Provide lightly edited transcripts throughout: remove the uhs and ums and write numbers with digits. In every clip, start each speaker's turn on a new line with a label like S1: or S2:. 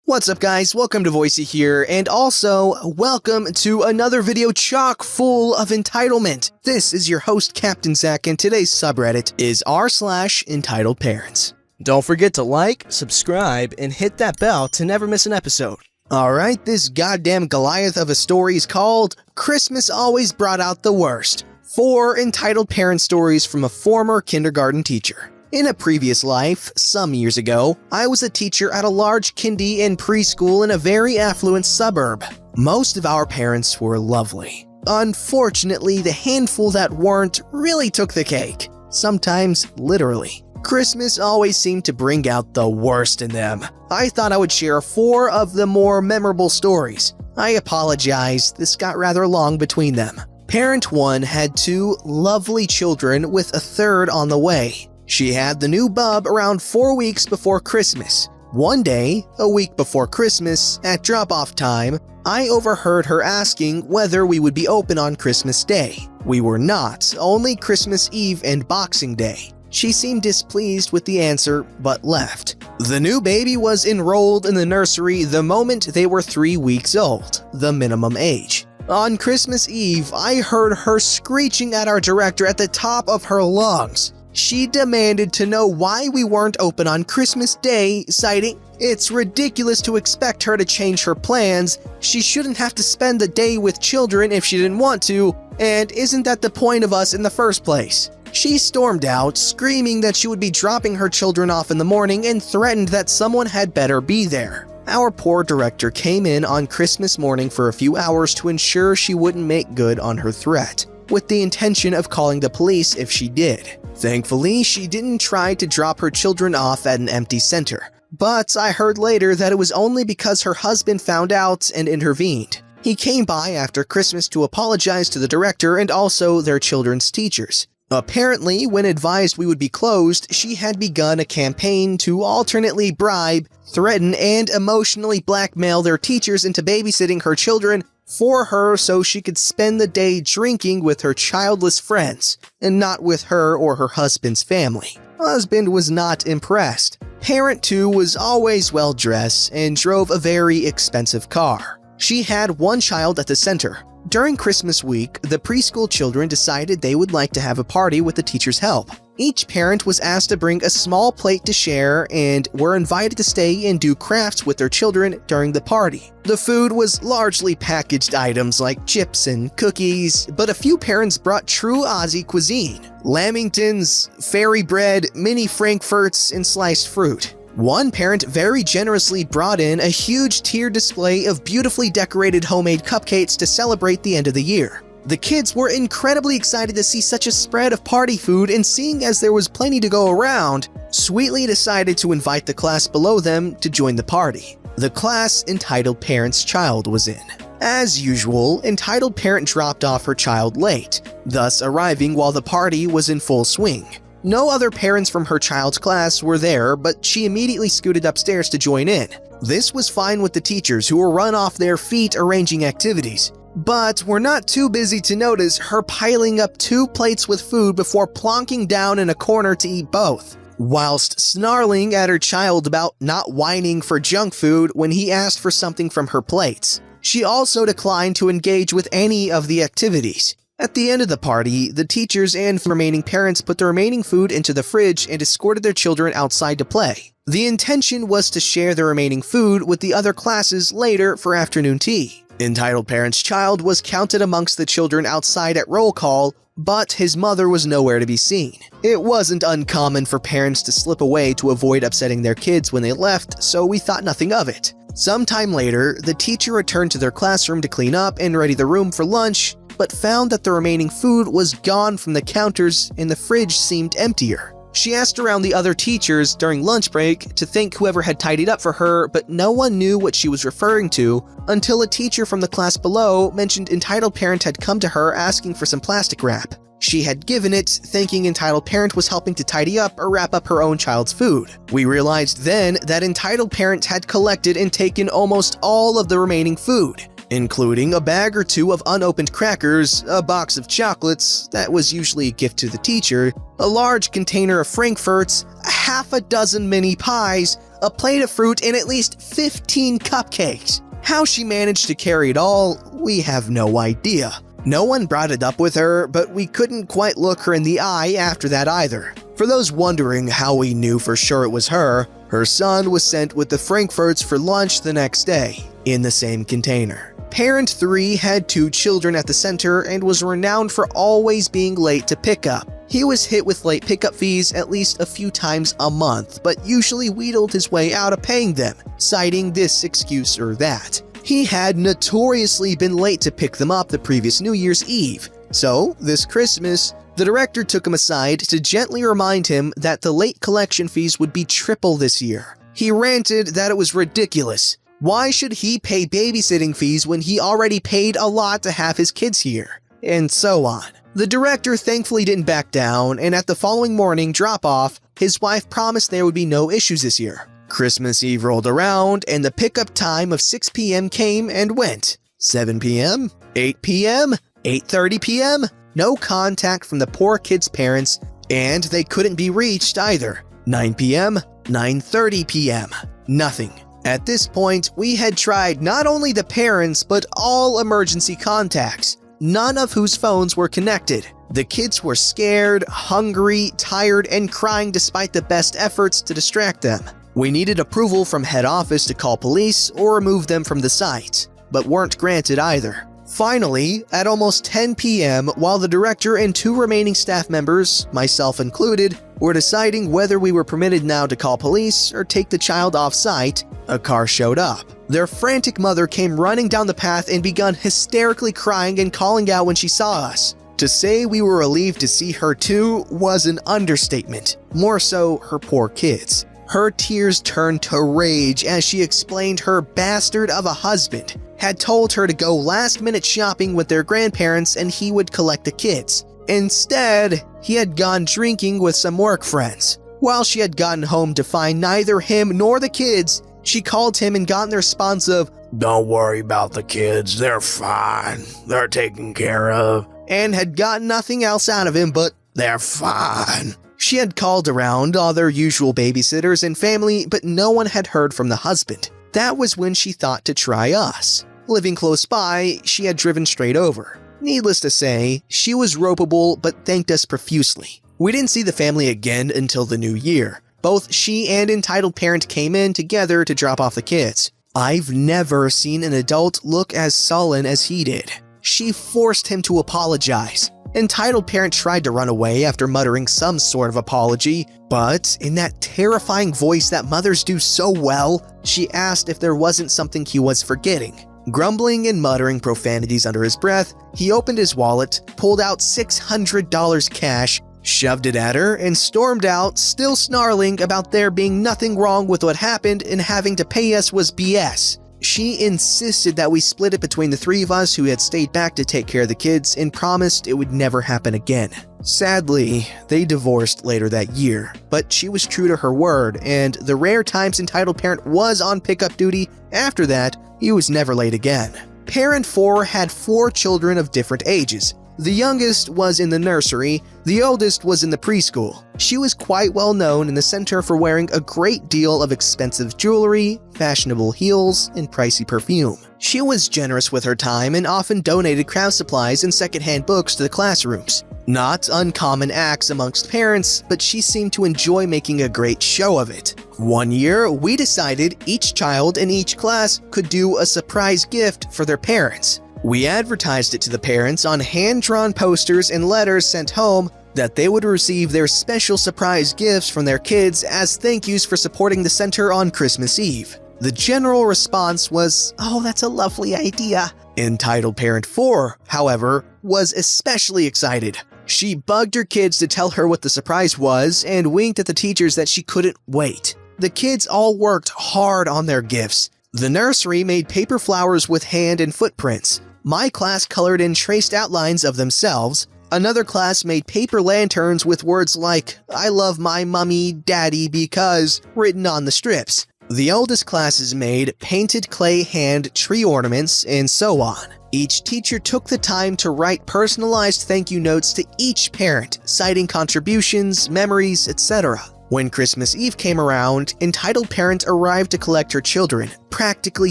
S1: What's up guys, welcome to Voicey here, and also welcome to another video chock full of entitlement. This is your host Captain Zach, and today's subreddit is r/EntitledParents. Don't forget to like, subscribe, and hit that bell to never miss an episode. Alright, this goddamn Goliath of a story is called Christmas Always Brought Out the Worst. 4 entitled parent stories from a former kindergarten teacher. In a previous life, some years ago, I was a teacher at a large kindy and preschool in a very affluent suburb. Most of our parents were lovely. Unfortunately, the handful that weren't really took the cake. Sometimes literally. Christmas always seemed to bring out the worst in them. I thought I would share 4 of the more memorable stories. I apologize, this got rather long between them. Parent 1 had 2 lovely children with a third on the way. She had the new bub around 4 weeks before Christmas. One day, a week before Christmas, at drop-off time, I overheard her asking whether we would be open on Christmas Day. We were not, only Christmas Eve and Boxing Day. She seemed displeased with the answer, but left. The new baby was enrolled in the nursery the moment they were 3 weeks old, the minimum age. On Christmas Eve, I heard her screeching at our director at the top of her lungs. She demanded to know why we weren't open on Christmas Day, citing, "It's ridiculous to expect her to change her plans. She shouldn't have to spend the day with children if she didn't want to, and isn't that the point of us in the first place?" She stormed out, screaming that she would be dropping her children off in the morning and threatened that someone had better be there. Our poor director came in on Christmas morning for a few hours to ensure she wouldn't make good on her threat, with the intention of calling the police if she did. Thankfully, she didn't try to drop her children off at an empty center, but I heard later that it was only because her husband found out and intervened. He came by after Christmas to apologize to the director and also their children's teachers. Apparently, when advised we would be closed, she had begun a campaign to alternately bribe, threaten, and emotionally blackmail their teachers into babysitting her children for her so she could spend the day drinking with her childless friends, and not with her or her husband's family. Husband was not impressed. Parent 2 was always well-dressed and drove a very expensive car. She had 1 child at the center. During Christmas week, the preschool children decided they would like to have a party with the teacher's help. Each parent was asked to bring a small plate to share and were invited to stay and do crafts with their children during the party. The food was largely packaged items like chips and cookies, but a few parents brought true Aussie cuisine: lamingtons, fairy bread, mini frankfurts, and sliced fruit. One parent very generously brought in a huge tier display of beautifully decorated homemade cupcakes to celebrate the end of the year. The kids were incredibly excited to see such a spread of party food, and seeing as there was plenty to go around, sweetly decided to invite the class below them to join the party. The class entitled parent's child was in. As usual, entitled parent dropped off her child late, thus arriving while the party was in full swing. No other parents from her child's class were there, but she immediately scooted upstairs to join in. This was fine with the teachers, who were run off their feet arranging activities, but were not too busy to notice her piling up 2 plates with food before plonking down in a corner to eat both, whilst snarling at her child about not whining for junk food when he asked for something from her plates. She also declined to engage with any of the activities. At the end of the party, the teachers and remaining parents put the remaining food into the fridge and escorted their children outside to play. The intention was to share the remaining food with the other classes later for afternoon tea. Entitled parent's child was counted amongst the children outside at roll call, but his mother was nowhere to be seen. It wasn't uncommon for parents to slip away to avoid upsetting their kids when they left, so we thought nothing of it. Sometime later, the teacher returned to their classroom to clean up and ready the room for lunch, but found that the remaining food was gone from the counters and the fridge seemed emptier. She asked around the other teachers during lunch break to thank whoever had tidied up for her, but no one knew what she was referring to until a teacher from the class below mentioned entitled parent had come to her asking for some plastic wrap. She had given it, thinking entitled parent was helping to tidy up or wrap up her own child's food. We realized then that entitled parent had collected and taken almost all of the remaining food, including a bag or 2 of unopened crackers, a box of chocolates that was usually a gift to the teacher, a large container of frankfurts, a half a dozen mini pies, a plate of fruit, and at least 15 cupcakes. How she managed to carry it all, we have no idea. No one brought it up with her, but we couldn't quite look her in the eye after that either. For those wondering how we knew for sure it was her son was sent with the Frankfurts for lunch the next day, in the same container. Parent 3 had 2 children at the center and was renowned for always being late to pickup. He was hit with late pickup fees at least a few times a month, but usually wheedled his way out of paying them, citing this excuse or that. He had notoriously been late to pick them up the previous New Year's Eve. So, this Christmas, the director took him aside to gently remind him that the late collection fees would be triple this year. He ranted that it was ridiculous. Why should he pay babysitting fees when he already paid a lot to have his kids here? And so on. The director thankfully didn't back down, and at the following morning drop-off, his wife promised there would be no issues this year. Christmas Eve rolled around, and the pickup time of 6 p.m. came and went. 7 p.m., 8 p.m., 8:30 p.m., no contact from the poor kid's parents, and they couldn't be reached either. 9 p.m., 9:30 p.m., nothing. At this point, we had tried not only the parents, but all emergency contacts, none of whose phones were connected. The kids were scared, hungry, tired, and crying despite the best efforts to distract them. We needed approval from head office to call police or remove them from the site, but weren't granted either. Finally, at almost 10 p.m., while the director and 2 remaining staff members, myself included, were deciding whether we were permitted now to call police or take the child off-site, a car showed up. Their frantic mother came running down the path and began hysterically crying and calling out when she saw us. To say we were relieved to see her too was an understatement, more so her poor kids. Her tears turned to rage as she explained her bastard of a husband had told her to go last-minute shopping with their grandparents and he would collect the kids. Instead, he had gone drinking with some work friends. While she had gotten home to find neither him nor the kids, she called him and got the response of, "Don't worry about the kids, they're fine, they're taken care of," and had gotten nothing else out of him but, "They're fine." She had called around all their usual babysitters and family, but no one had heard from the husband. That was when she thought to try us. Living close by, she had driven straight over. Needless to say, she was ropeable but thanked us profusely. We didn't see the family again until the new year. Both she and entitled parent came in together to drop off the kids. I've never seen an adult look as sullen as he did. She forced him to apologize. Entitled parent tried to run away after muttering some sort of apology, but in that terrifying voice that mothers do so well, she asked if there wasn't something he was forgetting. Grumbling and muttering profanities under his breath, he opened his wallet, pulled out $600 cash, shoved it at her, and stormed out, still snarling about there being nothing wrong with what happened and having to pay us was BS. She insisted that we split it between the 3 of us who had stayed back to take care of the kids and promised it would never happen again. Sadly, they divorced later that year, but she was true to her word, and the rare times entitled parent was on pickup duty, after that, he was never late again. Parent 4 had 4 children of different ages. The youngest was in the nursery, the oldest was in the preschool. She was quite well known in the center for wearing a great deal of expensive jewelry, fashionable heels, and pricey perfume. She was generous with her time and often donated craft supplies and secondhand books to the classrooms. Not uncommon acts amongst parents, but she seemed to enjoy making a great show of it. One year, we decided each child in each class could do a surprise gift for their parents. We advertised it to the parents on hand-drawn posters and letters sent home that they would receive their special surprise gifts from their kids as thank yous for supporting the center on Christmas Eve. The general response was, "Oh, that's a lovely idea." Entitled Parent 4, however, was especially excited. She bugged her kids to tell her what the surprise was and winked at the teachers that she couldn't wait. The kids all worked hard on their gifts. The nursery made paper flowers with hand and footprints. My class colored in traced outlines of themselves. Another class made paper lanterns with words like, "I love my mummy, daddy, because," written on the strips. The oldest classes made painted clay hand tree ornaments, and so on. Each teacher took the time to write personalized thank you notes to each parent, citing contributions, memories, etc. When Christmas Eve came around, entitled parent arrived to collect her children, practically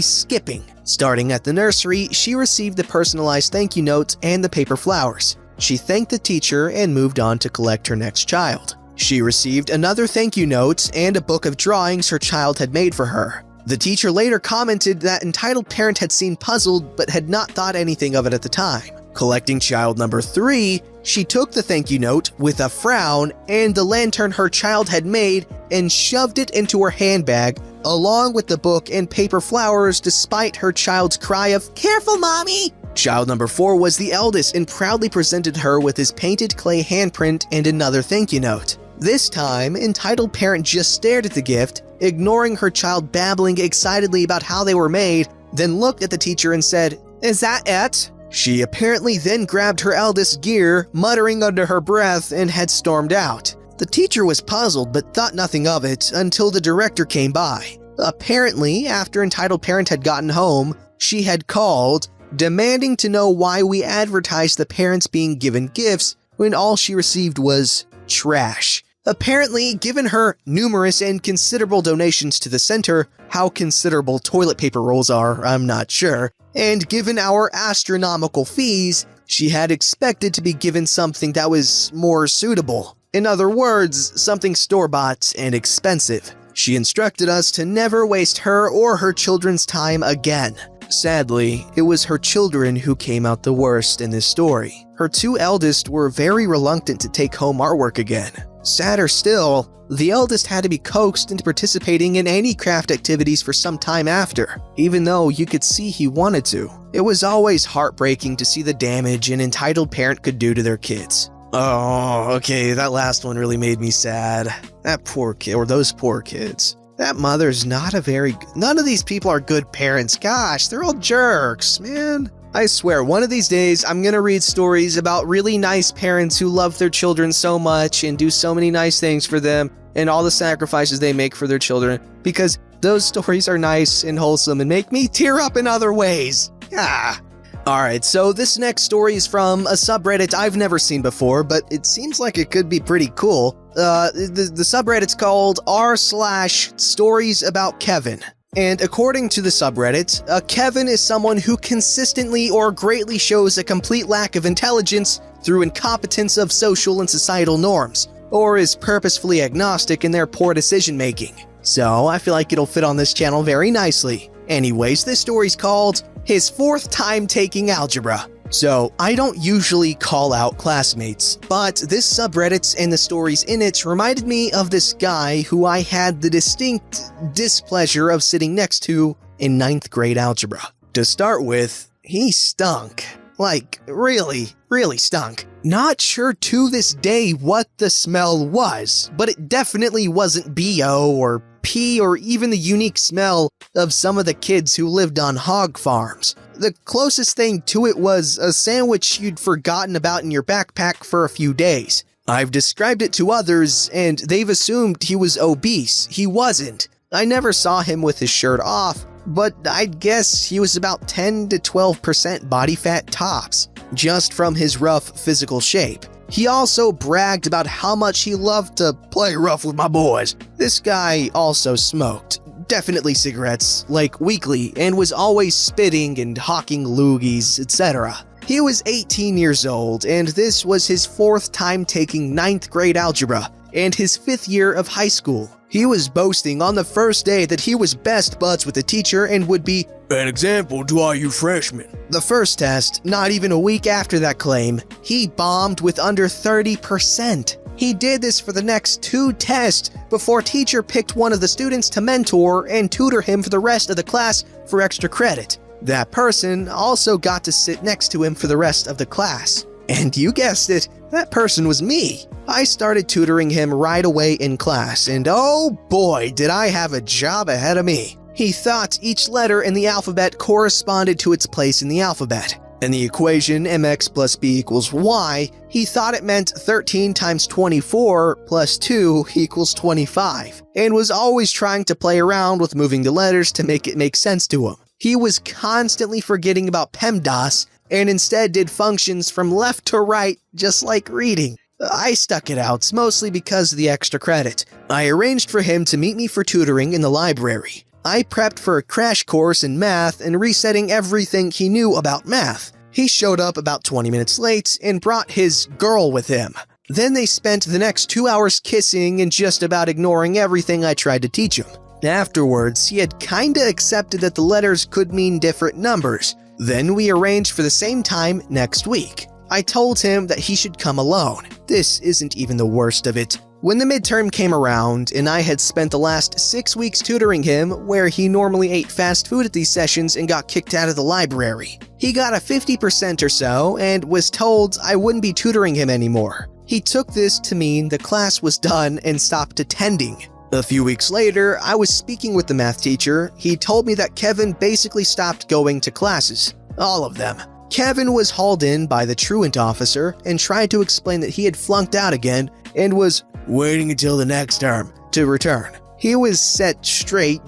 S1: skipping. Starting at the nursery, she received the personalized thank you note and the paper flowers. She thanked the teacher and moved on to collect her next child. She received another thank you note and a book of drawings her child had made for her. The teacher later commented that entitled parent had seemed puzzled but had not thought anything of it at the time. Collecting child number 3, she took the thank you note with a frown and the lantern her child had made and shoved it into her handbag along with the book and paper flowers despite her child's cry of, "Careful, mommy!" Child number 4 was the eldest and proudly presented her with his painted clay handprint and another thank you note. This time, entitled parent just stared at the gift, ignoring her child babbling excitedly about how they were made, then looked at the teacher and said, "Is that it?" She apparently then grabbed her eldest's gear, muttering under her breath, and had stormed out. The teacher was puzzled but thought nothing of it until the director came by. Apparently, after entitled parent had gotten home, she had called, demanding to know why we advertised the parents being given gifts when all she received was trash. Apparently, given her numerous and considerable donations to the center, how considerable toilet paper rolls are, I'm not sure, and given our astronomical fees, she had expected to be given something that was more suitable. In other words, something store-bought and expensive. She instructed us to never waste her or her children's time again. Sadly, it was her children who came out the worst in this story. Her 2 eldest were very reluctant to take home artwork again. Sadder still, the eldest had to be coaxed into participating in any craft activities for some time after, even though you could see he wanted to. It was always heartbreaking to see the damage an entitled parent could do to their kids. Oh, okay, that last one really made me sad. That poor kid, or those poor kids. That mother's not a very good— none of these people are good parents. Gosh, they're all jerks, man. I swear, one of these days, I'm gonna read stories about really nice parents who love their children so much and do so many nice things for them and all the sacrifices they make for their children, because those stories are nice and wholesome and make me tear up in other ways. Ah. Alright, so this next story is from a subreddit I've never seen before, but it seems like it could be pretty cool. The subreddit's called r/stories about Kevin. And according to the subreddit, Kevin is someone who consistently or greatly shows a complete lack of intelligence through incompetence of social and societal norms, or is purposefully agnostic in their poor decision-making. So I feel like it'll fit on this channel very nicely. Anyways, this story's called His 4th Time Taking Algebra. So, I don't usually call out classmates, but this subreddit and the stories in it reminded me of this guy who I had the distinct displeasure of sitting next to in 9th grade algebra. To start with, he stunk. Like, really, really stunk. Not sure to this day what the smell was, but it definitely wasn't BO or pee or even the unique smell of some of the kids who lived on hog farms. The closest thing to it was a sandwich you'd forgotten about in your backpack for a few days. I've described it to others, and they've assumed he was obese. He wasn't. I never saw him with his shirt off, but I'd guess he was about 10 to 12% body fat tops, just from his rough physical shape. He also bragged about how much he loved to play rough with my boys. This guy also smoked. Definitely cigarettes, like weekly, and was always spitting and hawking loogies, etc. He was 18 years old, and this was his 4th time taking 9th grade algebra, and his 5th year of high school. He was boasting on the first day that he was best buds with the teacher and would be an example to all you freshmen. The first test, not even a week after that claim, he bombed with under 30%. He did this for the next 2 tests before teacher picked one of the students to mentor and tutor him for the rest of the class for extra credit. That person also got to sit next to him for the rest of the class. And you guessed it, that person was me. I started tutoring him right away in class, and oh boy, did I have a job ahead of me. He thought each letter in the alphabet corresponded to its place in the alphabet. In the equation mx plus b equals y, he thought it meant 13 times 24 plus 2 equals 25, and was always trying to play around with moving the letters to make it make sense to him. He was constantly forgetting about PEMDAS and instead did functions from left to right just like reading. I stuck it out, mostly because of the extra credit. I arranged for him to meet me for tutoring in the library. I prepped for a crash course in math and resetting everything he knew about math. He showed up about 20 minutes late and brought his girl with him. Then they spent the next 2 hours kissing and just about ignoring everything I tried to teach him. Afterwards, he had kinda accepted that the letters could mean different numbers. Then we arranged for the same time next week. I told him that he should come alone. This isn't even the worst of it. When the midterm came around and I had spent the last 6 weeks tutoring him, where he normally ate fast food at these sessions and got kicked out of the library, he got a 50% or so and was told I wouldn't be tutoring him anymore. He took this to mean the class was done and stopped attending. A few weeks later, I was speaking with the math teacher. He told me that Kevin basically stopped going to classes. All of them. Kevin was hauled in by the truant officer and tried to explain that he had flunked out again and was waiting until the next term to return. He was set straight,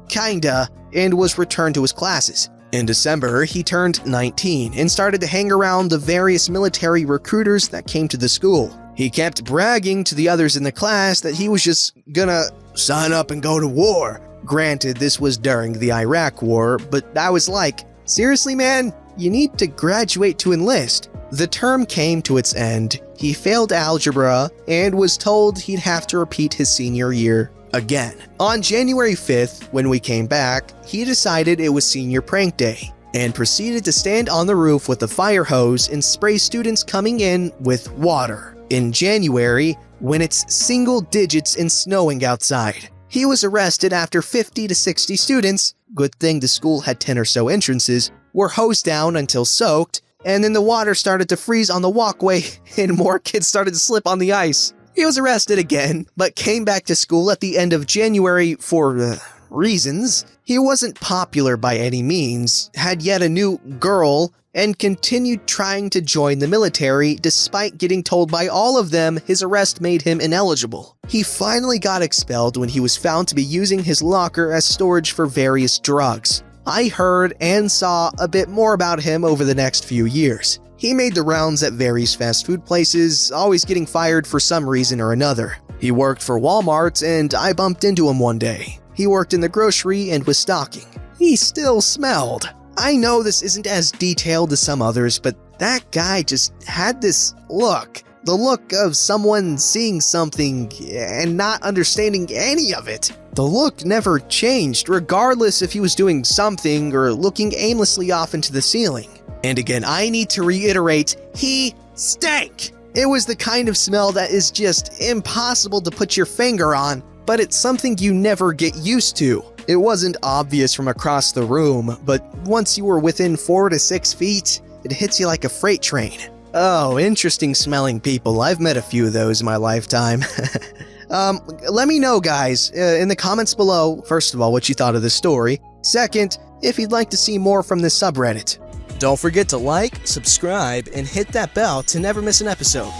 S1: kinda, and was returned to his classes. In December, he turned 19 and started to hang around the various military recruiters that came to the school. He kept bragging to the others in the class that he was just gonna sign up and go to war. Granted, this was during the Iraq War, but I was like, seriously, man? You need to graduate to enlist. The term came to its end. He failed algebra and was told he'd have to repeat his senior year again. On January 5th, when we came back, he decided it was senior prank day and proceeded to stand on the roof with a fire hose and spray students coming in with water. In January, when it's single digits and snowing outside, he was arrested after 50 to 60 students, good thing the school had 10 or so entrances, were hosed down until soaked, and then the water started to freeze on the walkway and more kids started to slip on the ice. He was arrested again, but came back to school at the end of January for reasons. He wasn't popular by any means, had yet a new girl, and continued trying to join the military despite getting told by all of them his arrest made him ineligible. He finally got expelled when he was found to be using his locker as storage for various drugs. I heard and saw a bit more about him over the next few years. He made the rounds at various fast food places, always getting fired for some reason or another. He worked for Walmart and I bumped into him one day. He worked in the grocery and was stocking. He still smelled. I know this isn't as detailed as some others, but that guy just had this look. The look of someone seeing something and not understanding any of it. The look never changed, regardless if he was doing something or looking aimlessly off into the ceiling. And again, I need to reiterate, he stank! It was the kind of smell that is just impossible to put your finger on, but it's something you never get used to. It wasn't obvious from across the room, but once you were within 4 to 6 feet, it hits you like a freight train. Oh, interesting smelling people. I've met a few of those in my lifetime. Let me know, guys, in the comments below, first of all, what you thought of this story. Second, if you'd like to see more from this subreddit. Don't forget to like, subscribe, and hit that bell to never miss an episode.